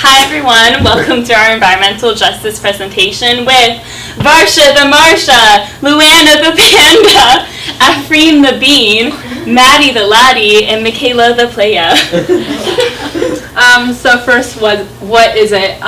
Hi everyone, welcome to our environmental justice presentation with Varsha the Marsha, Luana the Panda, Afreen the Bean, Maddie the Laddie, and Michaela the Playa. So first, what is it?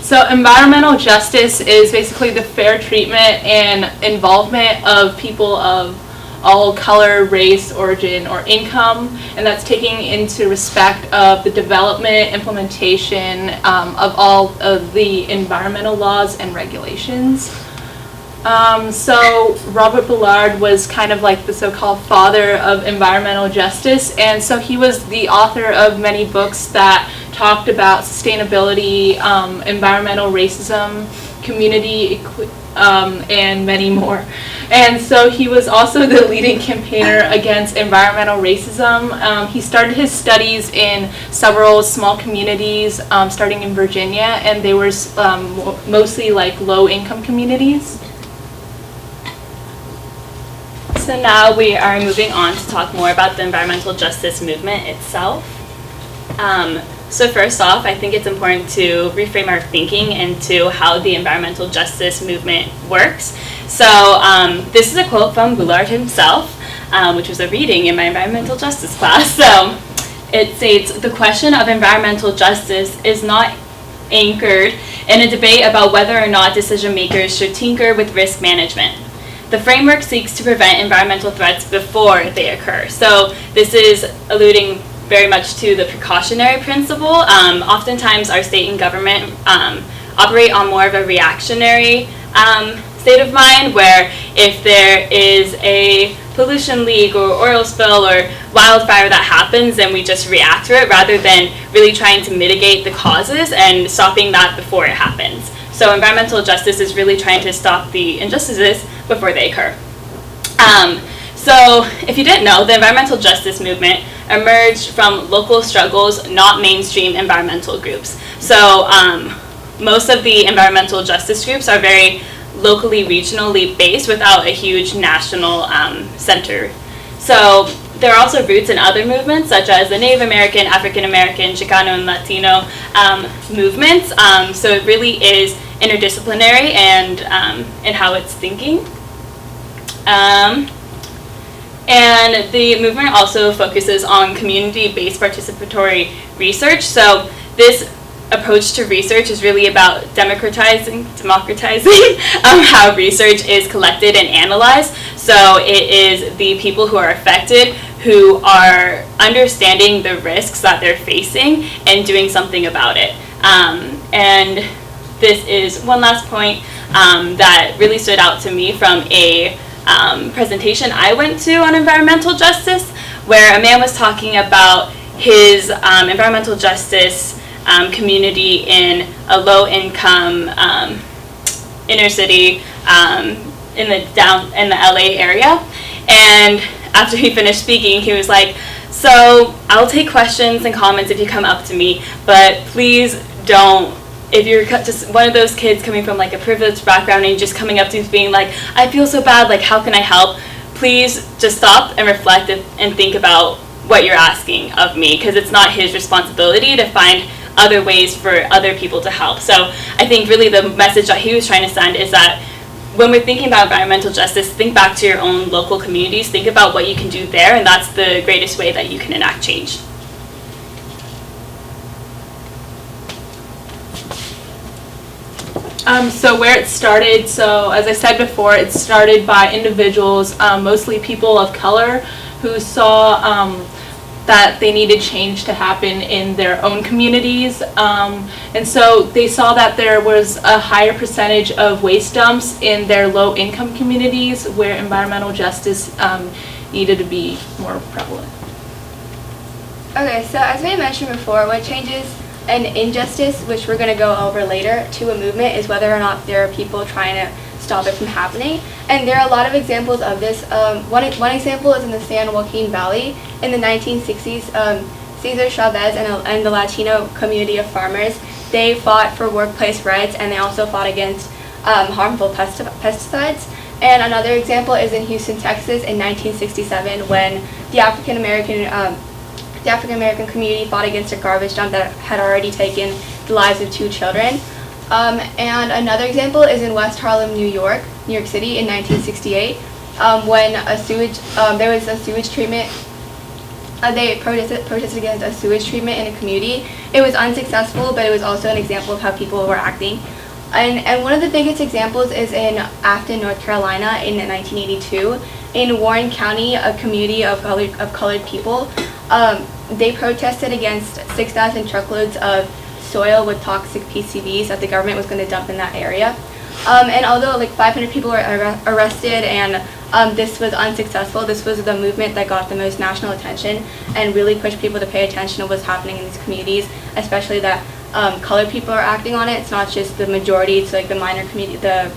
So environmental justice is basically the fair treatment and involvement of people of all color, race, origin, or income, and that's taking into respect of the development, implementation of all of the environmental laws and regulations. So Robert Bullard was kind of like the so-called father of environmental justice, and so he was the author of many books that talked about sustainability, environmental racism, community and many more. And so he was also the leading campaigner against environmental racism. He started his studies in several small communities, starting in Virginia, and they were mostly like low-income communities. So now we are moving on to talk more about the environmental justice movement itself. So first off, I think it's important to reframe our thinking into how the environmental justice movement works. So this is a quote from Bullard himself, which was a reading in my environmental justice class. So it states, "The question of environmental justice is not anchored in a debate about whether or not decision makers should tinker with risk management. The framework seeks to prevent environmental threats before they occur." So this is alluding very much to the precautionary principle. Oftentimes our state and government operate on more of a reactionary state of mind, where if there is a pollution leak or oil spill or wildfire that happens, then we just react to it rather than really trying to mitigate the causes and stopping that before it happens. So environmental justice is really trying to stop the injustices before they occur. So if you didn't know, the environmental justice movement emerged from local struggles, not mainstream environmental groups. So most of the environmental justice groups are very locally, regionally based without a huge national center. So there are also roots in other movements such as the Native American, African American, Chicano, and Latino movements. So it really is interdisciplinary and in how it's thinking. And the movement also focuses on community-based participatory research. So this approach to research is really about democratizing how research is collected and analyzed. So it is the people who are affected who are understanding the risks that they're facing and doing something about it. And this is one last point that really stood out to me from a presentation I went to on environmental justice, where a man was talking about his environmental justice community in a low-income inner city in the LA area. And after he finished speaking, he was like, "So I'll take questions and comments if you come up to me, but please don't. If you're just one of those kids coming from like a privileged background and just coming up to me being like, I feel so bad, like how can I help? Please just stop and reflect and think about what you're asking of me, because it's not his responsibility to find other ways for other people to help." So I think really the message that he was trying to send is that when we're thinking about environmental justice, think back to your own local communities, think about what you can do there, and that's the greatest way that you can enact change. So where it started, so as I said before, it started by individuals, mostly people of color, who saw that they needed change to happen in their own communities. And so they saw that there was a higher percentage of waste dumps in their low-income communities where environmental justice needed to be more prevalent. Okay, so as we mentioned before, what changes an injustice, which we're going to go over later, to a movement is whether or not there are people trying to stop it from happening. And there are a lot of examples of this. One example is in the San Joaquin Valley. In the 1960s, Cesar Chavez and the Latino community of farmers, they fought for workplace rights, and they also fought against harmful pesticides. And another example is in Houston, Texas in 1967, when the African American the African American community fought against a garbage dump that had already taken the lives of 2 children. And another example is in West Harlem, New York City in 1968, when there was a sewage treatment. They protested against a sewage treatment in a community. It was unsuccessful, but it was also an example of how people were acting. And one of the biggest examples is in Afton, North Carolina in 1982. In Warren County, a community of colored people, they protested against 6,000 truckloads of soil with toxic PCBs that the government was going to dump in that area. And although like 500 people were arrested and this was unsuccessful, this was the movement that got the most national attention and really pushed people to pay attention to what's happening in these communities, especially that colored people are acting on it. It's not just the majority, it's like the minor community, the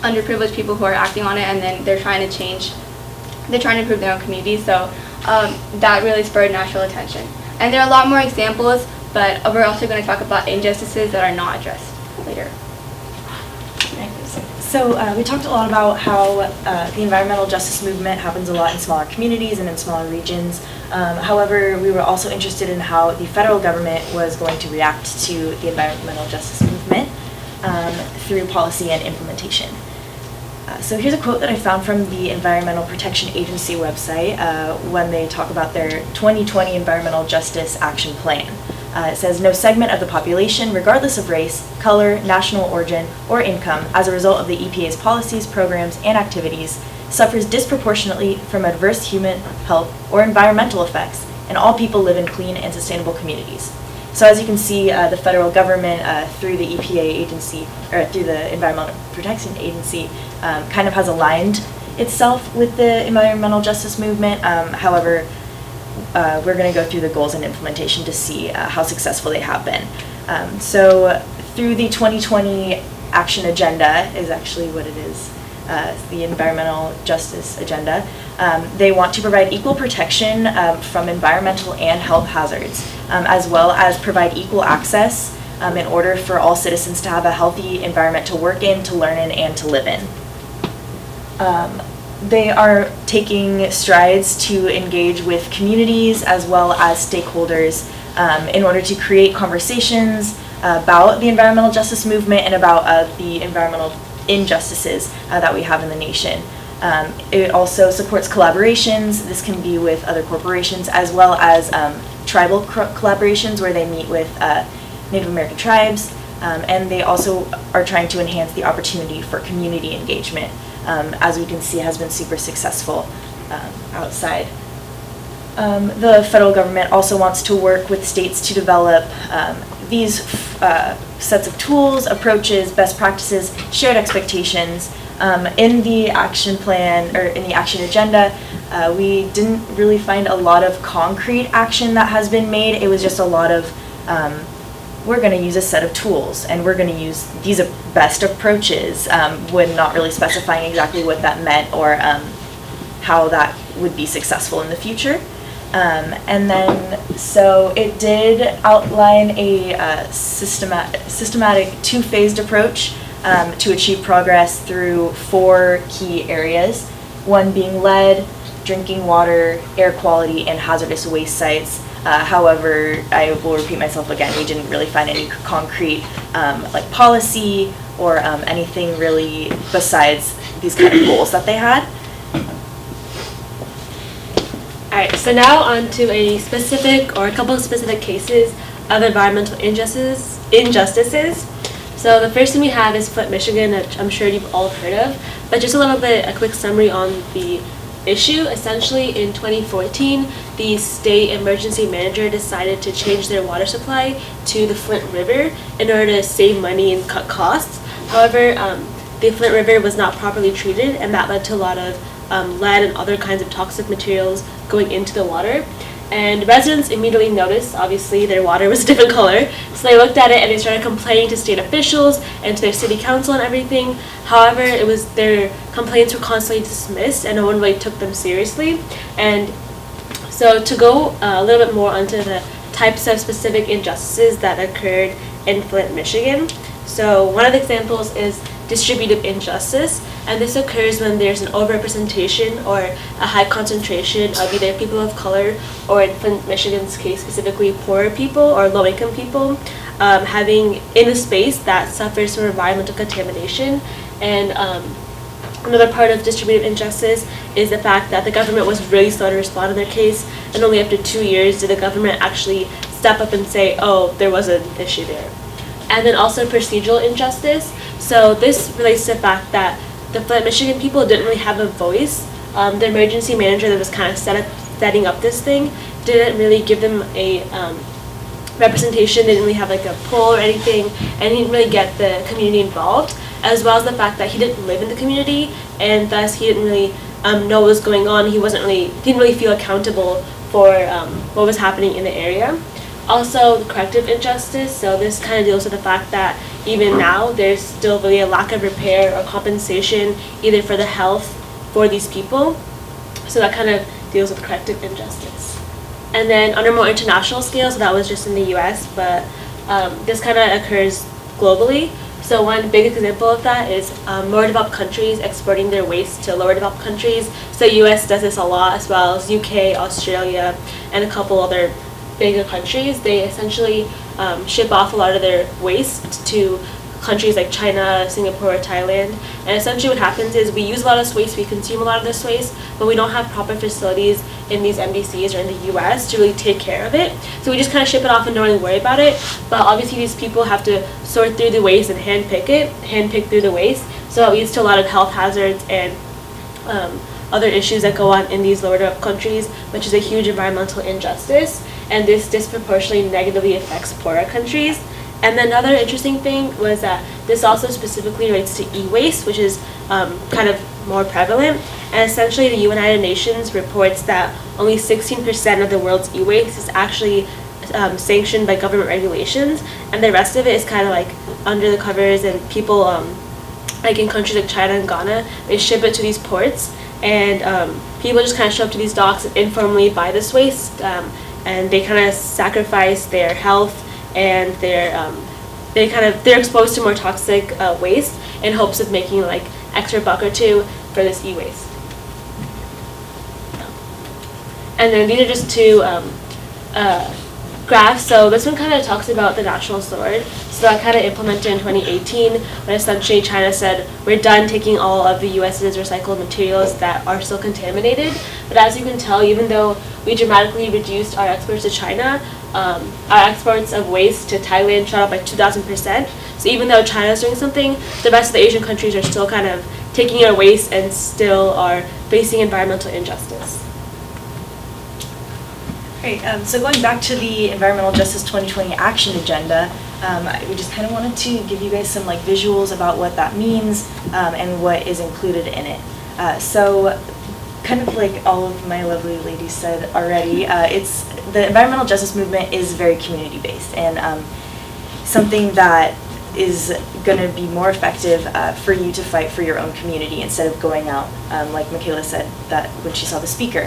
underprivileged people who are acting on it, and then they're trying to improve their own communities. So that really spurred national attention. And there are a lot more examples, but we're also going to talk about injustices that are not addressed later. So we talked a lot about how the environmental justice movement happens a lot in smaller communities and in smaller regions. However, we were also interested in how the federal government was going to react to the environmental justice movement through policy and implementation. So here's a quote that I found from the Environmental Protection Agency website when they talk about their 2020 Environmental Justice Action Plan. It says, "No segment of the population, regardless of race, color, national origin, or income, as a result of the EPA's policies, programs, and activities, suffers disproportionately from adverse human health or environmental effects, and all people live in clean and sustainable communities." So as you can see, the federal government, through the EPA agency, or through the Environmental Protection Agency, kind of has aligned itself with the environmental justice movement. However, we're going to go through the goals and implementation to see how successful they have been. So through the 2020 Action Agenda is actually what it is, the Environmental Justice Agenda. They want to provide equal protection from environmental and health hazards, as well as provide equal access in order for all citizens to have a healthy environment to work in, to learn in, and to live in. They are taking strides to engage with communities as well as stakeholders in order to create conversations about the environmental justice movement and about the environmental injustices that we have in the nation. It also supports collaborations. This can be with other corporations as well as tribal collaborations where they meet with Native American tribes, and they also are trying to enhance the opportunity for community engagement. As we can see, has been super successful outside. The federal government also wants to work with states to develop these sets of tools, approaches, best practices, shared expectations. In the action plan, or in the action agenda, we didn't really find a lot of concrete action that has been made. It was just a lot of we're going to use a set of tools and we're going to use these best approaches, when not really specifying exactly what that meant or how that would be successful in the future. And then, so it did outline a systematic two-phased approach to achieve progress through 4 key areas, one being lead, drinking water, air quality, and hazardous waste sites. However, I will repeat myself again, we didn't really find any concrete like policy or anything really besides these kind of goals that they had. Alright, so now on to a specific or a couple of specific cases of environmental injustices. So the first thing we have is Flint, Michigan, which I'm sure you've all heard of, but just a quick summary on the issue. Essentially, in 2014, the state emergency manager decided to change their water supply to the Flint River in order to save money and cut costs. However, the Flint River was not properly treated, and that led to a lot of lead and other kinds of toxic materials going into the water. And residents immediately noticed, obviously, their water was a different color. So they looked at it and they started complaining to state officials and to their city council and everything. However, their complaints were constantly dismissed and no one really took them seriously. And so to go a little bit more onto the types of specific injustices that occurred in Flint, Michigan. So one of the examples is distributive injustice, And this occurs when there's an overrepresentation or a high concentration of either people of color, or in Flint, Michigan's case specifically, poorer people or low-income people, having in a space that suffers from environmental contamination. And another part of distributive injustice is the fact that the government was really slow to respond in their case, and only after 2 years did the government actually step up and say, oh, there was an issue there. And then also procedural injustice. So this relates to the fact that the Flint, Michigan people didn't really have a voice. The emergency manager that was kind of setting up this thing didn't really give them a representation. They didn't really have like a poll or anything, and he didn't really get the community involved, as well as the fact that he didn't live in the community, and thus he didn't really know what was going on. He didn't really feel accountable for what was happening in the area. Also, the corrective injustice. So this kind of deals with the fact that even now there's still really a lack of repair or compensation either for the health for these people. So that kind of deals with corrective injustice. And then on a more international scale, so that was just in the US, but this kind of occurs globally. So one big example of that is more developed countries exporting their waste to lower developed countries. So US does this a lot, as well as UK, Australia, and a couple other bigger countries. They essentially ship off a lot of their waste to countries like China, Singapore, Thailand. And essentially what happens is we use a lot of this waste, we consume a lot of this waste, but we don't have proper facilities in these MDCs or in the US to really take care of it. So we just kind of ship it off and don't really worry about it. But obviously these people have to sort through the waste and handpick through the waste. So it leads to a lot of health hazards and other issues that go on in these lower developed countries, which is a huge environmental injustice. And this disproportionately negatively affects poorer countries. And then another interesting thing was that this also specifically relates to e-waste, which is kind of more prevalent. And essentially the United Nations reports that only 16% of the world's e-waste is actually sanctioned by government regulations, and the rest of it is kind of like under the covers, and people like in countries like China and Ghana, they ship it to these ports, and people just kind of show up to these docks and informally buy this waste, and they kind of sacrifice their health and they're exposed to more toxic waste in hopes of making like extra buck or two for this e-waste. And then these are just two graphs. So this one kind of talks about the national sword. So that kind of implemented in 2018 when essentially China said, we're done taking all of the US's recycled materials that are still contaminated. But as you can tell, even though we dramatically reduced our exports to China, our exports of waste to Thailand shot up by 2,000%. So even though China is doing something, the rest of the Asian countries are still kind of taking our waste and still are facing environmental injustice. Great. So going back to the Environmental Justice 2020 Action Agenda, we just kind of wanted to give you guys some like visuals about what that means and what is included in it. So kind of like all of my lovely ladies said already, the environmental justice movement is very community-based, and something that is going to be more effective for you to fight for your own community instead of going out, like Michaela said that when she saw the speaker.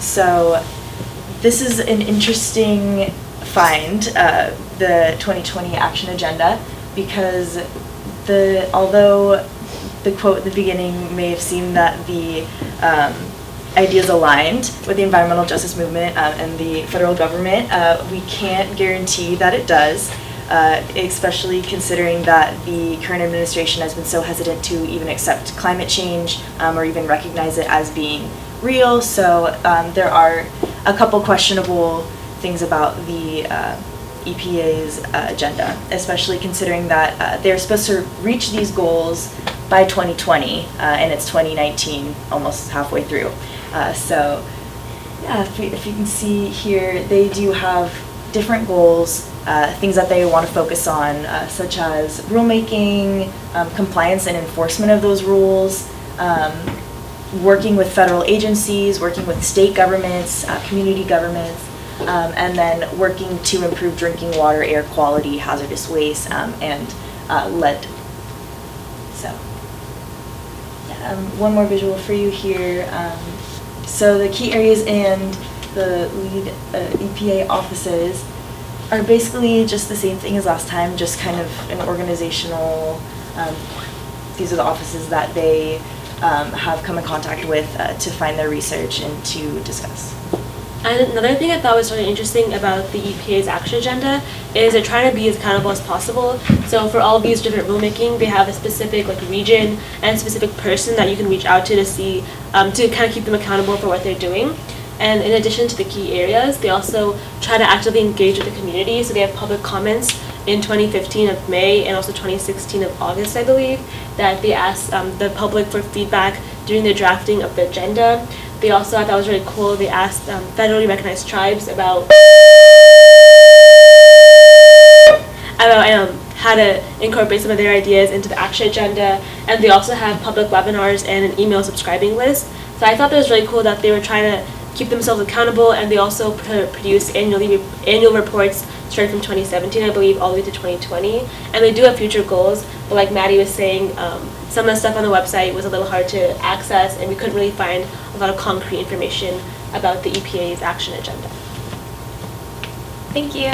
So this is an interesting find, the 2020 Action Agenda, because although the quote at the beginning may have seemed that the ideas aligned with the environmental justice movement and the federal government, we can't guarantee that it does, especially considering that the current administration has been so hesitant to even accept climate change or even recognize it as being real. So there are a couple questionable things about the EPA's agenda, especially considering that they're supposed to reach these goals by 2020, and it's 2019, almost halfway through. So yeah, if you can see here, they do have different goals, things that they want to focus on, such as rulemaking, compliance and enforcement of those rules, working with federal agencies, working with state governments, community governments, and then working to improve drinking water, air quality, hazardous waste, and lead. So, one more visual for you here. So the key areas and the lead EPA offices are basically just the same thing as last time, just kind of an organizational these are the offices that they have come in contact with to find their research and to discuss. And another thing I thought was really interesting about the EPA's action agenda is they're trying to be as accountable as possible. So for all these different rulemaking, they have a specific region and a specific person that you can reach out to see, to kind of keep them accountable for what they're doing. And in addition to the key areas, they also try to actively engage with the community. So they have public comments in 2015 of May and also 2016 of August, I believe, that they asked the public for feedback during the drafting of the agenda. They also, I thought was really cool, they asked federally recognized tribes about how to incorporate some of their ideas into the action agenda, and they also have public webinars and an email subscribing list. So I thought that was really cool that they were trying to keep themselves accountable, and they also produce annual reports starting from 2017, I believe, all the way to 2020. And they do have future goals, but like Maddie was saying, some of the stuff on the website was a little hard to access, and we couldn't really find a lot of concrete information about the EPA's action agenda. Thank you.